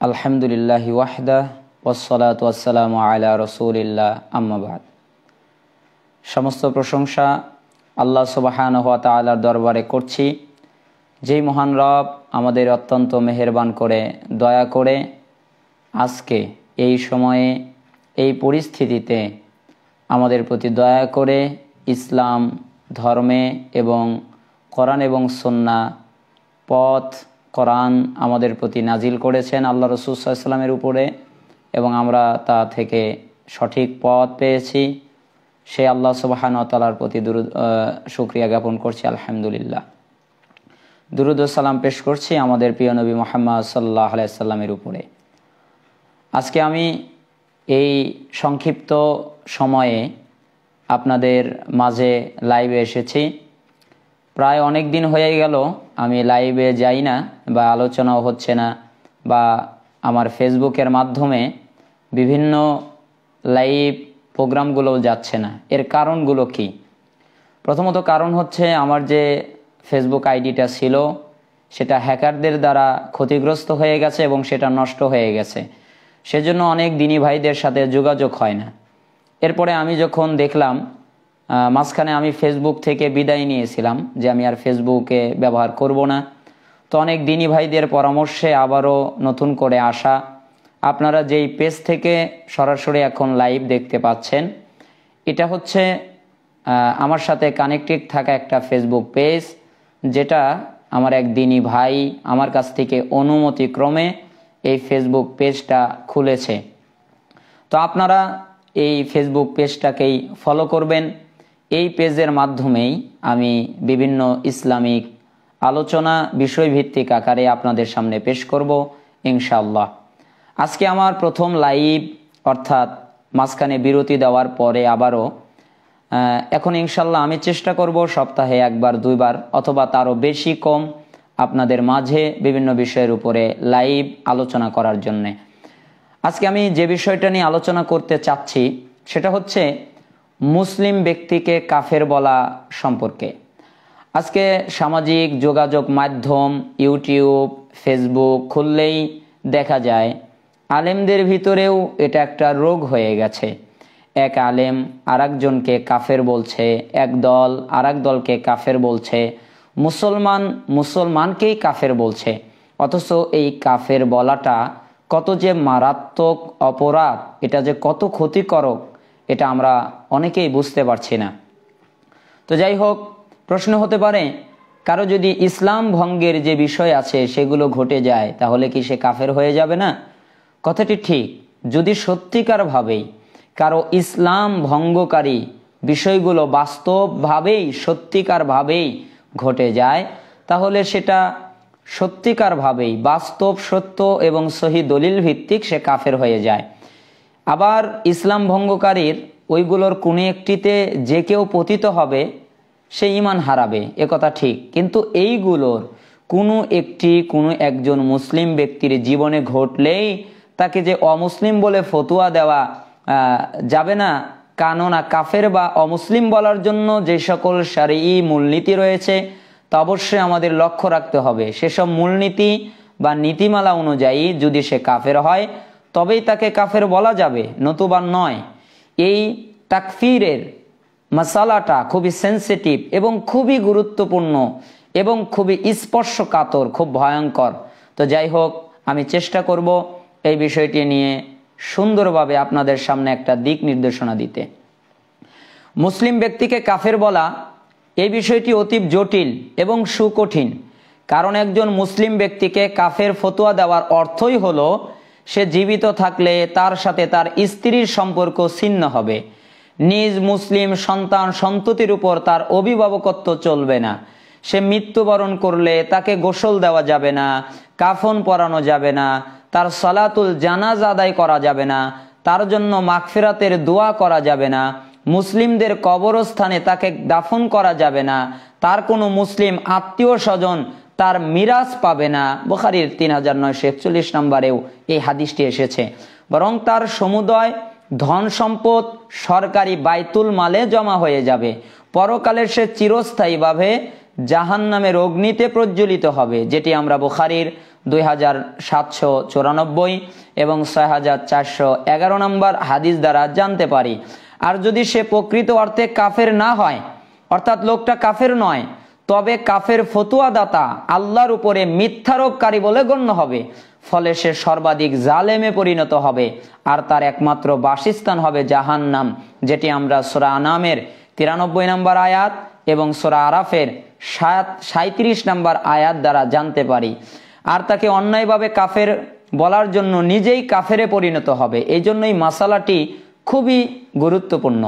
আলহামদুলিল্লাহি ওয়াহদাহ ওয়াসসালাতু ওয়াসসালামু আলা রাসূলিল্লাহ আম্মা বাদ। সমস্ত প্রশংসা আল্লাহ সুবহানাহু ওয়া তাআলার দরবারে করছি, যেই মহান রব আমাদের অত্যন্ত মেহেরবান করে দয়া করে আজকে এই সময়ে এই পরিস্থিতিতে আমাদের প্রতি দয়া করে ইসলাম ধর্মে এবং কোরআন এবং সুন্নাহ পথ কোরআন আমাদের প্রতি নাজিল করেছেন আল্লাহ রাসূল সাল্লাল্লাহু আলাইহি ওয়াসাল্লামের উপরে, এবং আমরা তা থেকে সঠিক পথ পেয়েছি। সেই আল্লাহ সুবহানাহু ওয়া তাআলার প্রতি শুকরিয়া জ্ঞাপন করছি, আলহামদুলিল্লাহ। দুরূদ ও সালাম পেশ করছি আমাদের প্রিয় নবী মুহাম্মদ সাল্লাল্লাহু আলাইহি ওয়াসাল্লামের উপরে। আজকে আমি এই সংক্ষিপ্ত সময়ে আপনাদের মাঝে লাইভে এসেছি। প্রায় অনেক দিন হয়ে গেল আমি লাইভে যাই না, বা আলোচনাও হচ্ছে না, বা আমার ফেসবুকের মাধ্যমে বিভিন্ন লাইভ প্রোগ্রামগুলোও যাচ্ছে না। এর কারণগুলো কি? প্রথমত কারণ হচ্ছে আমার যে ফেসবুক আইডিটা ছিল সেটা হ্যাকারদের দ্বারা ক্ষতিগ্রস্ত হয়ে গেছে এবং সেটা নষ্ট হয়ে গেছে, সেজন্য অনেক দিনী ভাইদের সাথে যোগাযোগ হয় না। এরপরে আমি যখন দেখলাম, মাঝখানে আমি ফেসবুক থেকে বিদায় নিয়েছিলাম যে আমি আর ফেসবুকে ব্যবহার করব না, তো অনেক দিনী ভাইদের পরামর্শে আবারও নতুন করে আসা। আপনারা যেই পেজ থেকে সরাসরি এখন লাইভ দেখতে পাচ্ছেন, এটা হচ্ছে আমার সাথে কানেক্টেড থাকা একটা ফেসবুক পেজ, যেটা আমার এক দিনী ভাই আমার কাছ থেকে অনুমতি ক্রমে এই ফেসবুক পেজটা খুলেছে। তো আপনারা এই ফেসবুক পেজটাকেই ফলো করবেন। এই পেজের মাধ্যমেই আমি বিভিন্ন ইসলামিক আলোচনা বিষয়ভিত্তিক আকারে আপনাদের সামনে পেশ করব ইনশাআল্লাহ। আজকে আমার প্রথম লাইভ, অর্থাৎ মাঝখানে বিরতি দেওয়ার পরে আবারও এখন ইনশাআল্লাহ আমি চেষ্টা করব সপ্তাহে একবার দুইবার অথবা তারও বেশি কম আপনাদের মাঝে বিভিন্ন বিষয়ের উপরে লাইভ আলোচনা করার জন্যে। আজকে আমি যে বিষয়টা নিয়ে আলোচনা করতে চাচ্ছি সেটা হচ্ছে মুসলিম ব্যক্তিকে কাফের বলা সম্পর্কে। আজকে সামাজিক যোগাযোগ মাধ্যম ইউটিউব, ফেসবুক খুললেই দেখা যায় আলেমদের ভিতরেও এটা একটা রোগ হয়ে গেছে। এক আলেম আরেকজনকে কাফের বলছে, এক দল আরেক দলকে কাফের বলছে, মুসলমানকেই কাফের বলছে। অথচ এই কাফের বলাটা কত যে মারাত্মক অপরাধ, এটা যে কত ক্ষতিকারক, এটা আমরা অনেকেই বুঝতে পারছি না। তো যাই হোক, প্রশ্ন হতে পারে, কারো যদি ইসলাম ভঙ্গের যে বিষয় আছে সেগুলো ঘটে যায় তাহলে কি সে কাফের হয়ে যাবে না? কথাটি ঠিক, যদি সত্যিকারভাবেই কারো ইসলাম ভঙ্গকারী বিষয়গুলো বাস্তবভাবেই সত্যিকারভাবেই ঘটে যায়, তাহলে সেটা সত্যিকারভাবেই বাস্তব সত্য এবং সহি দলিল ভিত্তিক সে কাফের হয়ে যায়। আবার ইসলাম ভঙ্গকারীর ওইগুলোর কোনো একটিতে যে কেউ পতিত হবে সে ঈমান হারাবে, একথা ঠিক, কিন্তু এইগুলোর কোনো একজন মুসলিম ব্যক্তির জীবনে ঘটলেই তাকে যে অমুসলিম বলে ফতুয়া দেওয়া যাবে না। কেননা কাফের বা অমুসলিম বলার জন্য যে সকল শারঈ মূলনীতি রয়েছে তা অবশ্যই আমাদের লক্ষ্য রাখতে হবে। সেসব মূলনীতি বা নীতিমালা অনুযায়ী যদি সে কাফের হয় তবেই তাকে কাফের বলা যাবে, নতুবা নয়। এই তাকফিরের মাসালাটা খুবই সেন্সিটিভ এবং খুবই গুরুত্বপূর্ণ এবং খুবই স্পর্শকাতর, খুব ভয়ঙ্কর। তো যাই হোক, আমি চেষ্টা করব এই বিষয়টি নিয়ে সুন্দরভাবে আপনাদের সামনে একটা দিক নির্দেশনা দিতে। মুসলিম ব্যক্তিকে কাফের বলা এই বিষয়টি অতি জটিল এবং সুকঠিন, কারণ একজন মুসলিম ব্যক্তিকে কাফের ফতোয়া দেওয়ার অর্থই হলো সে জীবিত থাকলে তার সাথে তার স্ত্রীর সম্পর্ক ছিন্ন হবে, নিজ মুসলিম সন্তান সন্ততির উপর তার অভিভাবকত্ব চলবে না, সে মৃত্যুবরণ করলে তাকে গোসল দেওয়া যাবে না, কাফন পরানো যাবে না, তার সালাতুল জানাজা আদায় করা যাবে না, তার জন্য মাগফিরাতের দোয়া করা যাবে না, মুসলিমদের কবরস্থানে তাকে দাফন করা যাবে না, তার কোনো মুসলিম আত্মীয় স্বজন তার মিরাজ পাবে না। বুখারীর 3941 নম্বরেও এই হাদিসটি এসেছে। বরং তার সমুদয় ধন সম্পদ সরকারি বাইতুল মালে জমা হয়ে যাবে, পরকালে সে চিরস্থায়ীভাবে জাহান্নামের অগ্নিতে প্রজ্বলিত হবে, যেটি আমরা বুখারীর 2794 এবং 6411 নম্বর হাদিস দ্বারা জানতে পারি। আর যদি সে প্রকৃত অর্থে কাফের না হয়, অর্থাৎ লোকটা কাফের নয়, তবে কাফের ফতুয়া দাতা আল্লাহর উপরে মিথ্যারোপকারী বলে গণ্য হবে, ফলে সে সর্বাধিক জালেমে পরিণত হবে আর তার একমাত্র বাসস্থান হবে জাহান্নাম, যেটি আমরা সূরা আনামের 93 নম্বর আয়াত এবং সূরা আরাফের 37 নম্বর আয়াত দ্বারা জানতে পারি। আর তাকে অন্যায়ভাবে কাফের বলার জন্য নিজেই কাফেরে পরিণত হবে। এই জন্যই মাসালাটি খুবই গুরুত্বপূর্ণ।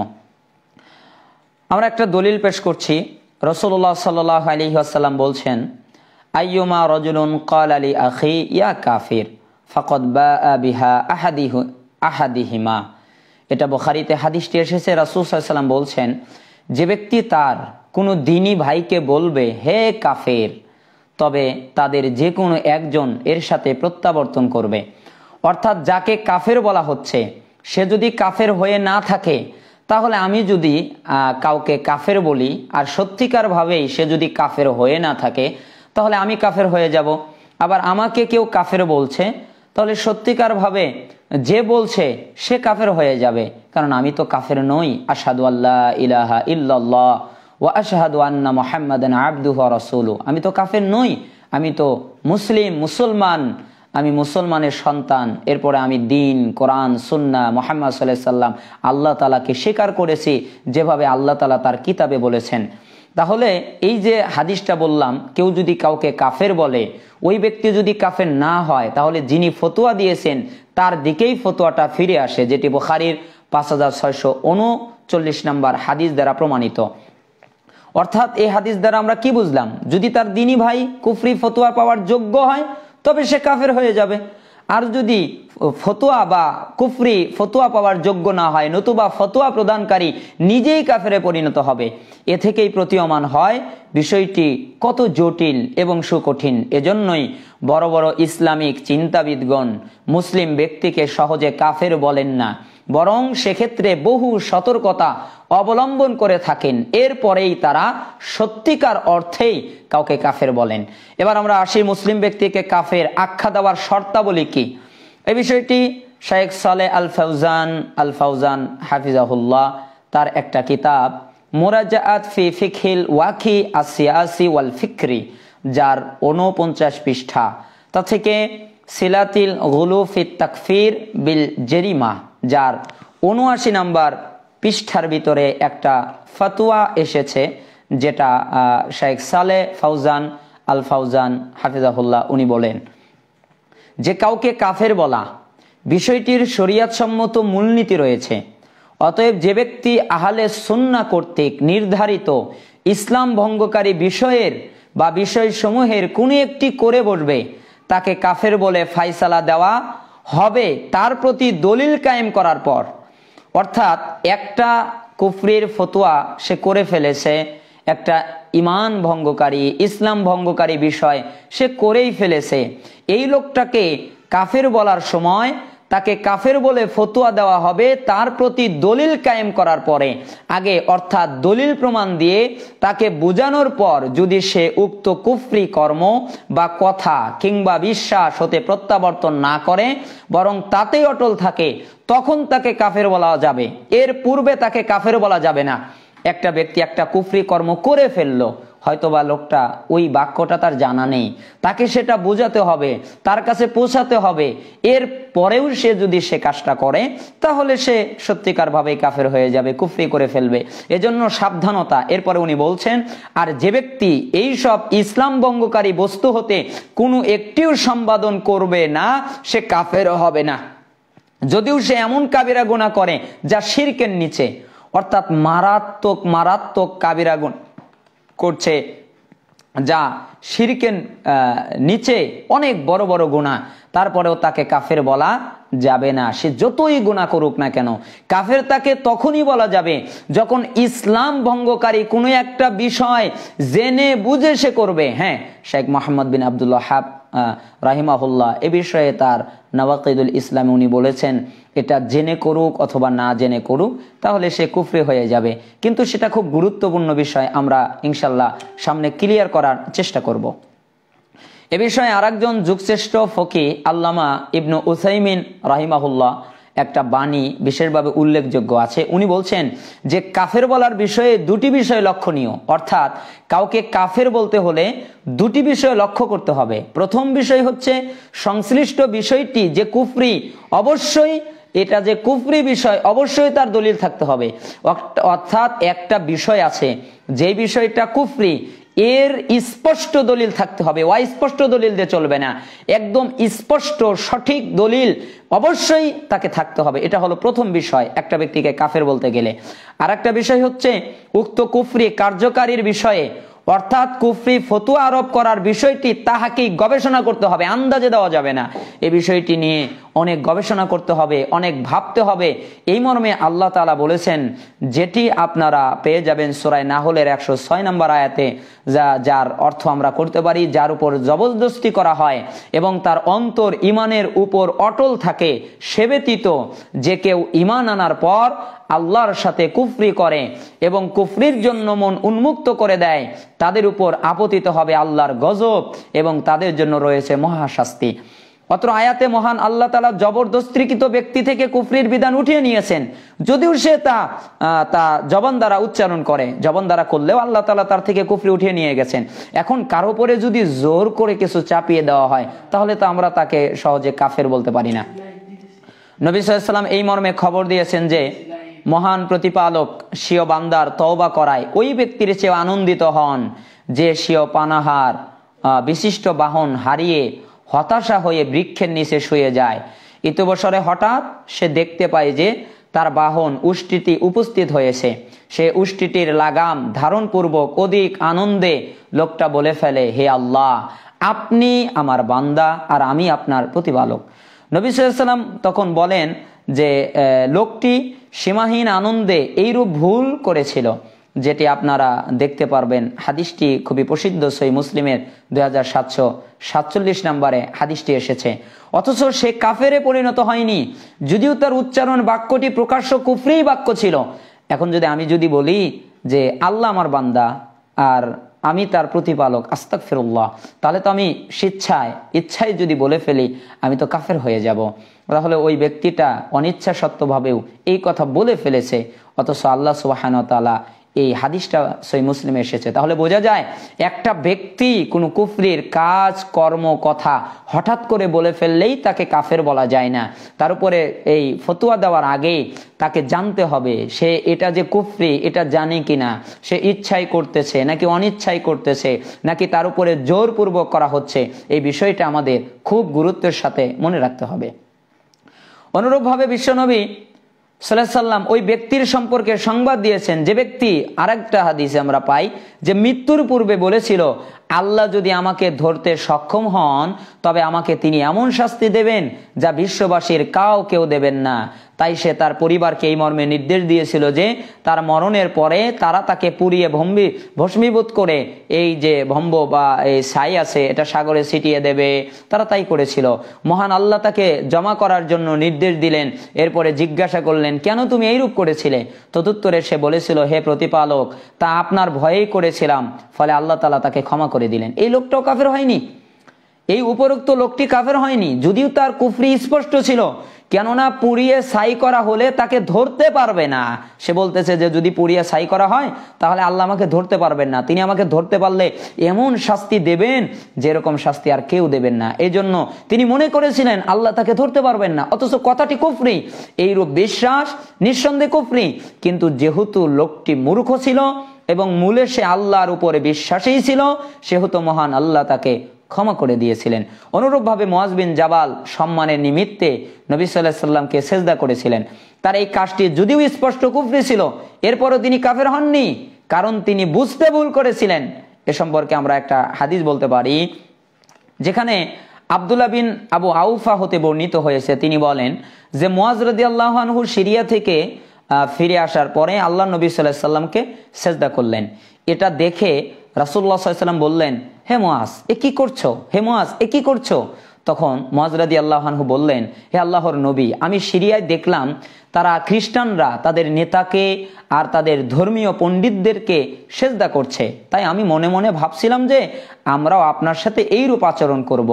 আমরা একটা দলিল পেশ করছি। রাসূলুল্লাহ সাল্লাল্লাহু আলাইহি ওয়াসাল্লাম বলছেন, আইয়ুমা রাজুলুন ক্বালা লি আখি ইয়া কাফির ফাকাদ বাআ বিহা আহাদিহিমা। এটা বুখারীতে হাদিসটি এসেছে। রাসূল সাল্লাল্লাহু আলাইহি ওয়াসাল্লাম বলছেন, যে ব্যক্তি তার কোনো দ্বীনী ভাইকে বলবে হে কাফের, তবে তাদের যে কোনো একজন এর সাথে প্রত্যাবর্তন করবে। অর্থাৎ যাকে কাফের বলা হচ্ছে সে যদি কাফের হয়ে না থাকে, তাহলে আমি যদি কাউকে কাফের বলি আর সত্যিকার ভাবেই সে যদি কাফের হয়ে না থাকে, তাহলে আমি কাফের হয়ে যাব। আবার আমাকে কেউ কাফের বলছে, তাহলে সত্যিকার ভাবে যে বলছে সে কাফের হয়ে যাবে, কারণ আমি তো কাফের নই। আশহাদু আল্লা ইলাহা ইল্লাল্লাহ ওয়া আশহাদু আন্না মুহাম্মাদান আবদুহু ওয়া রাসূলুহু। আমি তো কাফের নই, আমি তো মুসলমান, আমি মুসলমানের সন্তান। এরপরে আমি দিন, কোরআন, সুন্নাহ, মুহাম্মদ সাল্লাল্লাহু আলাইহি সাল্লাম, আল্লাহ তাআলাকে স্বীকার করেছি যেভাবে আল্লাহ তাআলা তার কিতাবে বলেছেন। তাহলে এই যে হাদিসটা বললাম, কেউ যদি কাউকে কাফের বলে, ওই ব্যক্তি যদি কাফের না হয়, তাহলে যিনি ফতোয়া দিয়েছেন তার দিকেই ফতোয়াটা ফিরে আসে, যেটি বুখারীর 5639 নম্বর হাদিস দ্বারা প্রমাণিত। অর্থাৎ এই হাদিস দ্বারা আমরা কি বুঝলাম? যদি তার দ্বীনী ভাই কুফরি ফতোয়া পাওয়ার যোগ্য হয়, তবে সে কাফের হয়ে যাবে। আর যদি ফতোয়া বা কুফরি ফতোয়া পাওয়ার যোগ্য না হয়, নতুবা ফতোয়া প্রদানকারী নিজেই কাফেরে পরিণত হবে। এ থেকেই প্রতীয়মান হয় বিষয়টি কত জটিল এবং সুকঠিন। এজন্যই বড় বড় ইসলামিক চিন্তাবিদগণ মুসলিম ব্যক্তিকে সহজে কাফের বলেন না, বরং সেক্ষেত্রে বহু সতর্কতা অবলম্বন করে থাকেন। এরপরেই তারা সত্যিকার অর্থেই কাউকে কাফের বলেন। এবার আমরা আসি মুসলিম ব্যক্তিকে কাফের আখ্যা দেওয়ার শর্তাবলী কি। এই বিষয়টি শেখ সালেহ আল ফাউজান হাফিজাহুল্লাহ তার একটা কিতাব মুরাজাআত ফি ফিকহিল ওয়াকি আসিয়াসি ওয়াল ফিকরি, যার 49 পৃষ্ঠা, তা থেকে সিলাতিল গুলু ফি তাকফির বিল জেরিমা, যার 79 নম্বর পৃষ্ঠার ভিতরে একটা ফতোয়া এসেছে, যেটা শেখ সালেহ আল ফাউজান হাফিজাহুল্লাহ উনি বলেন যে কাউকে কাফের বলা বিষয়টির শরীয়তসম্মত মূলনীতি রয়েছে। অতএব যে ব্যক্তি আহলে সুন্নাহ কর্তৃক নির্ধারিত ইসলাম ভঙ্গকারী বিষয়ের বা বিষয়সমূহের কোনো একটি করে বসবে, তাকে কাফের বলে ফায়সালা দেওয়া হবে তার প্রতি দলিল কায়েম করার পর। অর্থাৎ একটা কুফরির ফতোয়া সে করে ফেলেছে, একটা ইমান ভঙ্গকারী, ইসলাম ভঙ্গকারী বিষয় সে করেই ফেলেছে। এই লোকটাকে কাফের বলার সময় তাকে কাফের বলে ফতোয়া দেওয়া হবে তার প্রতি দলিল কায়েম করার পরে আগে, অর্থাৎ দলিল প্রমাণ দিয়ে তাকে বোঝানোর পর যদি সে উক্ত কুফরি কর্ম বা কথা কিংবা বিশ্বাস হতে প্রত্যাবর্তন না করে, বরং তাতেই অটল থাকে, তখন তাকে কাফের বলা যাবে। এর পূর্বে তাকে কাফের বলা যাবে না। একটা ব্যক্তি একটা কুফরি কর্ম করে ফেললো, হয়তোবা লোকটা ওই বাক্যটা তার জানা নেই, তাকে সেটা বোঝাতে হবে, তার কাছে পৌঁছাতে হবে। এর পরেও সে যদি সে কাজটা করে, তাহলে সে সত্যিকার ভাবে কাফের হয়ে যাবে, কুফরি করে ফেলবে। এজন্য সাবধানতা। এরপরে উনি বলছেন, আর যে ব্যক্তি এই সব ইসলাম ভঙ্গকারী বস্তু হতে কোনো একটিও সম্পাদন করবে না, সে কাফের হবে না, যদিও সে এমন কাবিরা গুনাহ করে যা শিরকের নিচে, অর্থাৎ মারাত্মক কাবিরা গুনাহ করছে, যা শিরকের নিচে অনেক বড় বড় গুনাহ, তারপরেও তাকে কাফের বলা যাবে না। সে যতই গুনাহ করুক না কেন, কাফের তাকে তখনই বলা যাবে যখন ইসলাম ভঙ্গকারী কোনো একটা বিষয় জেনে বুঝে সে করবে। হ্যাঁ, শেখ মোহাম্মদ বিন আব্দুল ওয়াহাব রাহিমাহুল্লাহ এ বিষয়ে তার নওয়াকিদুল ইসলামে উনি বলেছেন, এটা জেনে করুক অথবা না জেনে করুক তাহলে সে কুফরি হয়ে যাবে। কিন্তু সেটা খুব গুরুত্বপূর্ণ বিষয়, আমরা ইনশাল্লাহ সামনে ক্লিয়ার করার চেষ্টা করব। এ বিষয়ে আরেকজন যুগশ্রেষ্ঠ ফকি আল্লামা ইবনু উসাইমিন রাহিমাহুল্লাহ একটা বাণী বিশেষভাবে উল্লেখযোগ্য আছে। উনি বলছেন যে কাফের বলার বিষয়ে দুটি বিষয় লক্ষণীয়, অর্থাৎ কাউকে কাফের বলতে হলে দুটি বিষয় লক্ষ্য করতে হবে। প্রথম বিষয় হচ্ছে সংশ্লিষ্ট বিষয়টি যে কুফরি, অবশ্যই এটা যে কুফরি বিষয় অবশ্যই তার দলিল থাকতে হবে। অর্থাৎ একটা বিষয় আছে যে বিষয়টা কুফরি, এর স্পষ্ট দলিল থাকতে হবে, অস্পষ্ট দলিল দিয়ে চলবে না, একদম স্পষ্ট সঠিক দলিল অবশ্যই তাকে থাকতে হবে। এটা হলো প্রথম বিষয় একটা ব্যক্তিকে কাফের বলতে গেলে। আর একটা বিষয় হচ্ছে উক্ত কুফরি কার্যকারীর বিষয়ে, অর্থাৎ কুফরি ফতোয়া আরোপ করার বিষয়টি তাহাকে গবেষণা করতে হবে, আন্দাজে দেওয়া যাবে না। এই বিষয়টি নিয়ে অনেক গবেষণা করতে হবে, অনেক ভাবতে হবে। এই মর্মে আল্লাহ তাআলা বলেছেন, যেটি আপনারা পেয়ে যাবেন সূরা নাহলের 106 নম্বর আয়াতে, যার অর্থ আমরা করতে পারি যার উপর জবরদস্তি করা হয় এবং তার অন্তর ইমানের উপর অটল থাকে, সে ব্যতীত যে কেউ ইমান আনার পর আল্লাহর সাথে কুফরি করে এবং কুফরির জন্য মন উন্মুক্ত করে দেয়, তাদের উপর আপতিত হবে আল্লাহর গজব এবং তাদের জন্য রয়েছে মহাশাস্তি। অত্র আয়াতে মহান আল্লাহ তাআলা জবরদস্তিকৃত ব্যক্তি থেকে কুফরির বিধান উঠিয়ে নিয়েছেন, যদিও সে তা জবান দ্বারা উচ্চারণ করে, জবান দ্বারা করলেও আল্লাহ তাআলা তার থেকে কুফরি উঠিয়ে নিয়ে গেছেন। এখন কারো উপরে যদি জোর করে কিছু চাপিয়ে দেওয়া হয় তাহলে তো আমরা তাকে সহজে কাফের বলতে পারি না। নবী সাল্লাল্লাহু আলাইহি ওয়াসাল্লাম এই মর্মে খবর দিয়েছেন যে মহান প্রতিপালক স্বীয় বান্দার তওবা করায় ওই ব্যক্তির চেয়ে আনন্দিত হন যে স্বীয় পানাহার বিশিষ্ট বাহন হারিয়ে হতাশা হয়ে বৃক্ষের নিচে শুয়ে যায়। ইতবসরে হঠাৎ সে দেখতে পায় যে তার বাহন উষ্ট্রীটি উপস্থিত হয়েছে। সে উষ্ট্রীটির লাগাম ধারণপূর্বক অধিক আনন্দে লোকটা বলে ফেলে, হে আল্লাহ, আপনি আমার বান্দা আর আমি আপনার প্রতিপালক। নবী সাল্লাল্লাহু আলাইহি ওয়াসাল্লাম তখন বলেন যে লোকটি সীমাহীন আনন্দে এইরূপ ভুল করেছিল, যেটি আপনারা দেখতে পারবেন। হাদিসটি খুবই প্রসিদ্ধ, সহিহ মুসলিমের 2747 নম্বরে হাদিসটি এসেছে। অথচ সে কাফেরে পরিণত হয়নি, যদিও তার উচ্চারণ বাক্যটি প্রকাশ্য কুফরি বাক্য ছিল। এখন আমি যদি বলি যে আল্লাহ আমার বান্দা আর আমি তার প্রতিপালক, আস্তাগফিরুল্লাহ, তাহলে তো আমি ইচ্ছায় যদি বলে ফেলি আমি তো কাফের হয়ে যাব। তাহলে ওই ব্যক্তিটা অনিচ্ছা সত্ত্বেও এই কথা বলে ফেলেছে, অথচ আল্লাহ সুবহানাহু ওয়া তাআলা এই হাদিসটা সহিহ মুসলিমে এসেছে। তাহলে বোঝা যায় একটা ব্যক্তি কোনো কুফরির কাজ কর্ম কথা হঠাৎ করে বলে ফেললেই তাকে কাফের বলা যায় না। তার উপরে এই ফতোয়া দেওয়ার আগেই তাকে জানতে হবে সে এটা যে কুফরি এটা জানে কিনা, সে ইচ্ছাই করতেছে নাকি অনিচ্ছাই করতেছে, নাকি তার উপরে জোরপূর্বক করা হচ্ছে। এই বিষয়টা আমাদের খুব গুরুত্বের সাথে মনে রাখতে হবে। অনুরূপভাবে বিশ্বনবী সাল্লাল্লাহু আলাইহি ওয়াসাল্লাম ওই ব্যক্তির সম্পর্কে সংবাদ দিয়েছেন যে ব্যক্তি, আরেকটা হাদিসে আমরা পাই যে মৃত্যুর পূর্বে বলেছিল, আল্লাহ যদি আমাকে ধরতে সক্ষম হন তবে আমাকে তিনি এমন শাস্তি দেবেন যা বিশ্ববাসীর কেউ দেবেন না। তাই সে তার পরিবারকে এই মর্মে নির্দেশ দিয়েছিল যে তার মরণের পরে তারা তাকে পুড়িয়ে ভস্মীভূত করে এই যে ভম্ব বা এই ছাই আছে এটা সাগরে ছিটিয়ে দেবে। তারা তাই করেছিল। মহান আল্লাহ তাকে জমা করার জন্য নির্দেশ দিলেন। এরপরে জিজ্ঞাসা করলেন, কেন তুমি এইরূপ করেছিলে? তদুত্তরে সে বলেছিল, হে প্রতিপালক, তা আপনার ভয়েই করেছিলাম। ফলে আল্লাহ তাআলা তাকে ক্ষমা করে দিলেন। এই লোকটাও কাফের হয়নি, এই উপরোক্ত লোকটি কাফের হয়নি, যদিও তার কুফরি স্পষ্ট ছিল। কেননা পুড়িয়ে ছাই করা হলে তাকে ধরতে পারবে না। সে বলতেছে যে যদি পুড়িয়ে ছাই করা হয় তাহলে আল্লাহ আমাকে ধরতে পারবেন না, তিনি আমাকে ধরতে পারলে এমন শাস্তি দেবেন যেরকম শাস্তি আর কেউ দেবেন না। এই জন্য তিনি মনে করেছিলেন আল্লাহ তাকে ধরতে পারবেন না, অথচ কথাটি কুফরি। এইরূপ বিশ্বাস নিঃসন্দেহে কুফরি। কিন্তু যেহেতু লোকটি মূর্খ ছিল এবং মূলে সে আল্লাহর উপরে বিশ্বাসী ছিল, সেহেতু মহান আল্লাহ তাকে ক্ষমা করে দিয়েছিলেন। অনুরূপভাবে মুআজ বিন জাবাল সম্মানের নিমিত্তে নবী সাল্লাল্লাহু আলাইহি সাল্লামকে সেজদা করেছিলেন। তার এই কাজটি যদিও স্পষ্ট কুফরি ছিল, এরপরও তিনি কাফের হননি, কারণ তিনি বুঝতে ভুল করেছিলেন। এ সম্পর্কে আমরা একটা হাদিস বলতে পারি, যেখানে আব্দুল্লাহ বিন আবু আউফা হতে বর্ণিত হয়েছে। তিনি বলেন যে মুআজ রাদিয়াল্লাহু আনহু সিরিয়া থেকে ফিরে আসার পরে আল্লাহ নবী সাল্লাল্লাহু আলাইহি সাল্লামকে সেজদা করলেন। এটা দেখে রাসূলুল্লাহ সাল্লাল্লাহু আলাইহি ওয়াসাল্লাম বললেন, হে মুআজ এ কি করছো, হে মুআজ এ কি করছো? তখন মুআজ রাদিয়াল্লাহু আনহু বললেন, হে আল্লাহর নবী, আমি সিরিয়ায় দেখলাম তারা খ্রিস্টানরা তাদের নেতাকে আর তাদের ধর্মীয় পণ্ডিতদেরকে সেজদা করছে, তাই আমি মনে মনে ভাবছিলাম যে আমরাও আপনার সাথে এইরূপ আচরণ করব।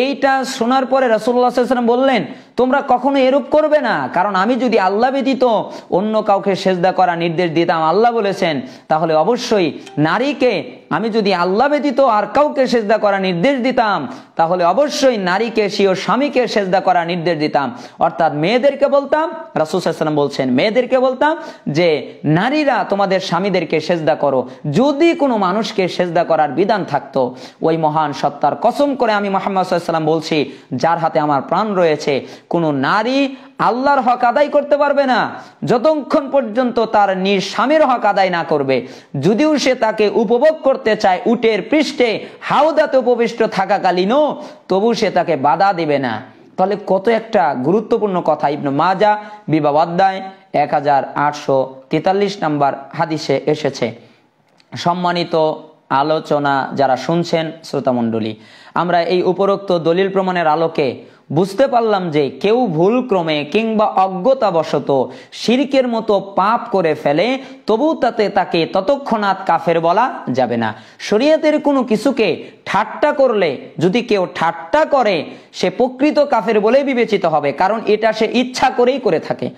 এইটা শোনার পরে রাসূলুল্লাহ সাল্লাল্লাহু আলাইহি ওয়াসাল্লাম বললেন, তোমরা কখনো এরূপ করবে না, কারণ আমি যদি আল্লাহ ব্যতীত অন্য কাউকে সেজদা করার নির্দেশ দিতাম, আল্লাহ বলেছেন, তাহলে অবশ্যই নারীকে, আমি যদি আল্লাহ ব্যতীত আর কাউকে সেজদা করার নির্দেশ দিতাম, তাহলে অবশ্যই নারীকে স্বীয় স্বামীকে সেজদা করার নির্দেশ দিতাম। অর্থাৎ মেয়েদেরকে বলতাম, রাসূল সাল্লাল্লাহু আলাইহি ওয়াসাল্লাম বলছেন মেয়েদেরকে বলতাম যে নারীরা তোমাদের স্বামীদেরকে সেজদা করো। যদি কোনো মানুষকে সেজদা করার বিধান থাকতো, ওই মহান সত্তার কসম করে আমি মুহাম্মদ সাল্লাল্লাহু আলাইহি ওয়াসাল্লাম বলছি, যার হাতে আমার প্রাণ রয়েছে, কোনো নারী আল্লাহর হক আদায় করতে পারবে না যতক্ষণ পর্যন্ত তার নিজ স্বামীর হক আদায় না করবে। যদিও সে তাকে উপভোগ করতে চায় উটের পৃষ্ঠে হাউদাতে উপবিষ্ট থাকাকালীনও, তবু সে তাকে বাধা দিবে না। তাহলে কত একটা গুরুত্বপূর্ণ কথা ইবনে মাজাহ বিবাহ অধ্যায় 1843 নম্বর হাদিসে এসেছে। সম্মানিত আলোচনা যারা শুনছেন শ্রোতা মণ্ডলী, আমরা এই উপরোক্ত দলিল প্রমাণের আলোকে বুঝতে পারলাম যে কেউ ভুল ক্রমে কিংবা অজ্ঞতাবশত শিরকের মতো পাপ করে ফেলে, তবু তাকে ততক্ষণাৎ কাফের বলা যাবে না। শরীয়তের কোনো কিছুকে ঠাট্টা করলে, যদি কেউ ঠাট্টা করে, সে প্রকৃত কাফের বলে বিবেচিত হবে, কারণ এটা সে ইচ্ছা করেই করে থাকে।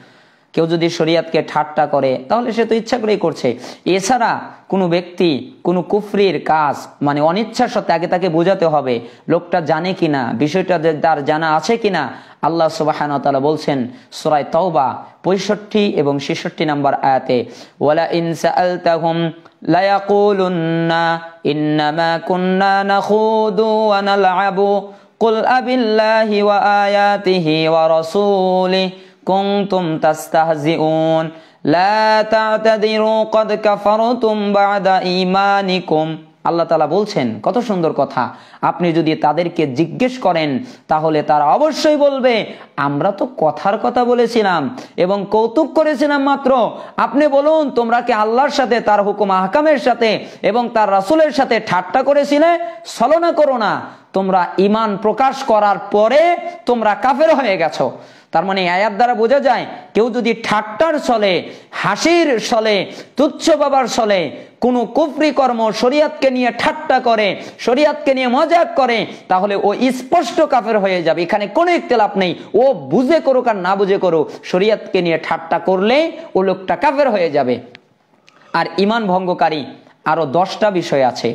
কেউ যদি শরীয়তকে ঠাট্টা করে তাহলে সে তো ইচ্ছা করেই করছে। এছাড়া কোনো ব্যক্তি কোনো কুফরির কাজ মানে অনিচ্ছার সত্ত্বে আগে তাকে বোঝাতে হবে লোকটা জানে কিনা, বিষয়টা তার জানা আছে কিনা। আল্লাহ সুবহানাহু ওয়া তাআলা বলছেন সূরা তাওবা 65 এবং 66 নম্বর আয়াতে, ওয়ালা ইন সাআলতাহুম লা ইয়াকুলুন্না ইন্নামা কুন্না নাখুদু ওয়া নালআবু কুল আবিল্লাহি ওয়া আয়াতিহি ওয়া রাসূলিহি কুনতুম তাস্তাহজিউন লা তা'তাদিরু ক্বাদ কাফারতুম বা'দা ঈমানিকুম। আল্লাহ তাআলা বলছেন, কত সুন্দর কথা, আপনি যদি তাদেরকে জিজ্ঞেস করেন তাহলে তারা অবশ্যই বলবে আমরা তো কথার কথা বলেছিলাম এবং কৌতুক করেছিলাম মাত্র। আপনি বলুন, তোমরা কি আল্লাহর সাথে, তার হুকুম আহকামের সাথে এবং তার রাসূলের সাথে ঠাট্টা করেছিলে? ছলনা করো না। তোমরা ঈমান প্রকাশ করার পরে তোমরা কাফের হয়ে গেছো। তার মানে আয়াত দ্বারা বোঝা যায়, কেউ যদি ঠাট্টার ছলে, হাসির ছলে, তুচ্ছ ভাবার ছলে কোনো কুফরি কর্ম শরীয়তকে নিয়ে ঠাট্টা করে, শরীয়তকে নিয়ে মজাক করে, তাহলে ও স্পষ্ট কাফের হয়ে যাবে। এখানে কোনো ইখতিলাফ নেই। ও বুঝে করুক আর না বুঝে করুক, শরীয়তকে নিয়ে ঠাট্টা করলে ও লোকটা কাফের হয়ে যাবে। আর ঈমান ভঙ্গকারী আরো 10টা বিষয় আছে।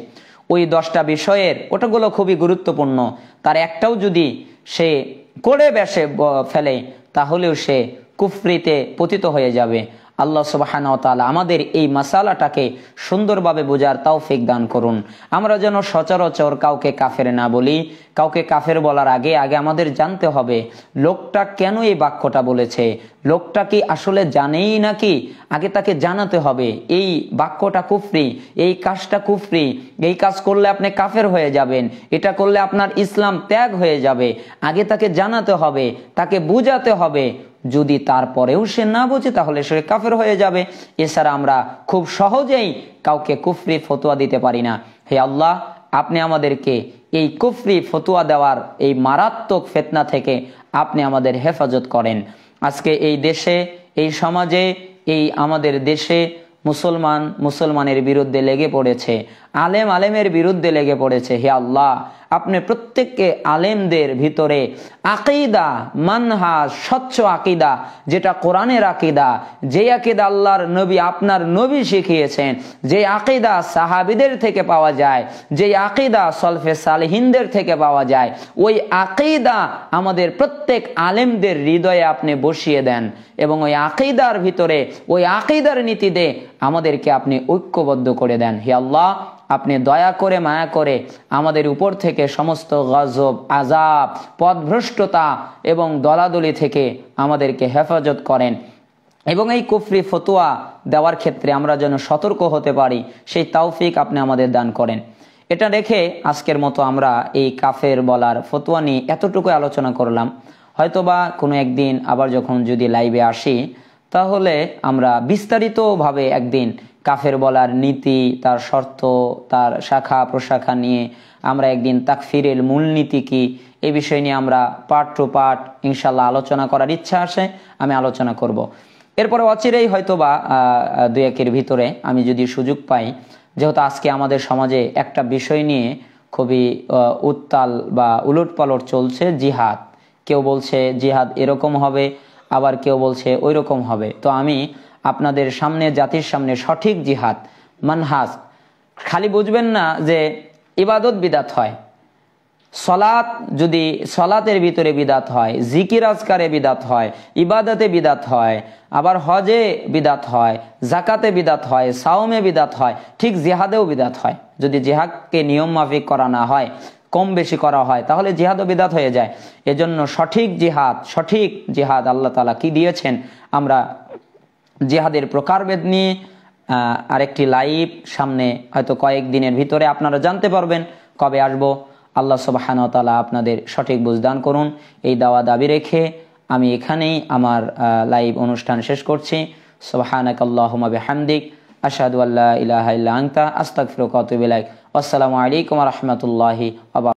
ওই 10টা বিষয়ের ওটাগুলো খুবই গুরুত্বপূর্ণ। তার একটাও যদি সে করে বেশে ফেলে তাহলেও সে কুফরিতে পতিত হয়ে যাবে। আল্লাহ সুবহানাহু ওয়া তাআলা আমাদের এই মাসালাটাকে সুন্দরভাবে বোঝার তৌফিক দান করুন। আমরা যেন সচরাচর কাউকে কাফের না বলি। কাউকে কাফের বলার আগে আমাদের জানতে হবে লোকটা কেন এই বাক্যটা বলেছে, লোকটা কি আসলে জানেই নাকি, আগে তাকে জানাতে হবে এই বাক্যটা কুফরি, এই কাজটা কুফরি, এই কাজ করলে আপনি কাফের হয়ে যাবেন, এটা করলে আপনার ইসলাম ত্যাগ হয়ে যাবে। আগে তাকে জানাতে হবে, তাকে বুঝাতে হবে। যদি তারপরেও সে না বোঝে তাহলে সে কাফের হয়ে যাবে। এছাড়া আমরা খুব সহজেই কাউকে কুফরি ফতোয়া দিতে পারি না। হে আল্লাহ, আপনি আমাদেরকে এই কুফরি ফতোয়া দেওয়ার এই মারাত্মক ফিতনা থেকে আপনি আমাদের হেফাজত করেন। আজকে এই দেশে, এই সমাজে, এই আমাদের দেশে মুসলমানের বিরুদ্ধে লেগে পড়েছে, আলেমের বিরুদ্ধে লেগে পড়েছে। হে আল্লাহ, আপনি প্রত্যেককে আলেমদের ভিতরে আকীদা, মানহাজ, স্বচ্ছ আকীদা, যেটা কোরআনের আকীদা, যে আকীদা আল্লাহর নবী, আপনার নবী শিখিয়েছেন, যে আকীদা সাহাবীদের থেকে পাওয়া যায়, যে আকীদা সলফে সালেহিনদের থেকে পাওয়া যায়, ওই আকীদা আমাদের প্রত্যেক আলেমদের হৃদয়ে আপনি বসিয়ে দেন এবং ওই আকীদার ভিতরে, ওই আকীদার নীতিতে আমাদেরকে আপনি ঐক্যবদ্ধ করে দেন। হে আল্লাহ, আপনি দয়া করে, মায়া করে আমাদের উপর থেকে সমস্ত গজব, আযাব, পথভ্রষ্টতা এবং দলাদলি থেকে আমাদেরকে হেফাজত করেন এবং এই কুফরি ফতোয়া দেওয়ার ক্ষেত্রে আমরা যেন সতর্ক হতে পারি, সেই তৌফিক আপনি আমাদের দান করেন। এটা রেখে আজকের মতো আমরা এই কাফের বলার ফতোয়া নিয়ে এতটুকু আলোচনা করলাম। হয়তোবা কোনো একদিন আবার যখন যদি লাইভে আসি তাহলে আমরা বিস্তারিতভাবে একদিন কাফের বলার নীতি, তার শর্ত, তার শাখা প্রশাখা নিয়ে আমরা একদিন তাকফিরের মূলনীতি কি এই বিষয় নিয়ে আমরা পার্ট টু পার্ট ইনশাল্লাহ আলোচনা করার ইচ্ছা আসে, আমি আলোচনা করব। এরপরে অচিরেই হয়তোবা দুই একের ভিতরে আমি যদি সুযোগ পাই, যেহেতু আজকে আমাদের সমাজে একটা বিষয় নিয়ে খুবই উত্তাল বা উলটপালট চলছে, জিহাদ। কেউ বলছে জিহাদ এরকম হবে, আবার কেউ বলছে ওই রকম হবে। তো আমি আপনাদের সামনে, জাতির সামনে সঠিক জিহাদ মানহাজ, খালি বুঝবেন না যে ইবাদত বিদাত হয়, সলাত যদি সলাতের ভিতরে বিদাত হয়, জিকির আজকারে বিদাত হয়, ইবাদতে বিদাত হয়, আবার হজে বিদাত হয়, জাকাতে বিদাত হয়, সাওমে বিদাত হয়, ঠিক জিহাদেও বিদাত হয়। যদি জিহাদকে নিয়ম মাফিক করা না হয়, কম বেশি করা হয়, তাহলে জিহাদও বিদাত হয়ে যায়। এজন্য সঠিক জিহাদ আল্লাহ তাআলা কি দিয়েছেন, আমরা জিহাদের প্রকারভেদ নিয়ে আরেকটি লাইভ সামনে হয়তো কয়েকদিনের ভিতরে আপনারা জানতে পারবেন কবে আসবো। আল্লাহ সুবহানাহু ওয়া তাআলা আপনাদের সঠিক বুঝদান করুন। এই দাবি রেখে আমি এখানেই আমার লাইভ অনুষ্ঠান শেষ করছি। সুবহানাকাল্লাহুম্মা বিহামদিক, আশহাদু আল্লা ইলাহা ইল্লা আনতা, আস্তাগফিরুকা ওয়া আতুবু ইলাইক। আসসালামু আলাইকুম ওয়া রাহমাতুল্লাহি ওয়া বারাকাতুহু।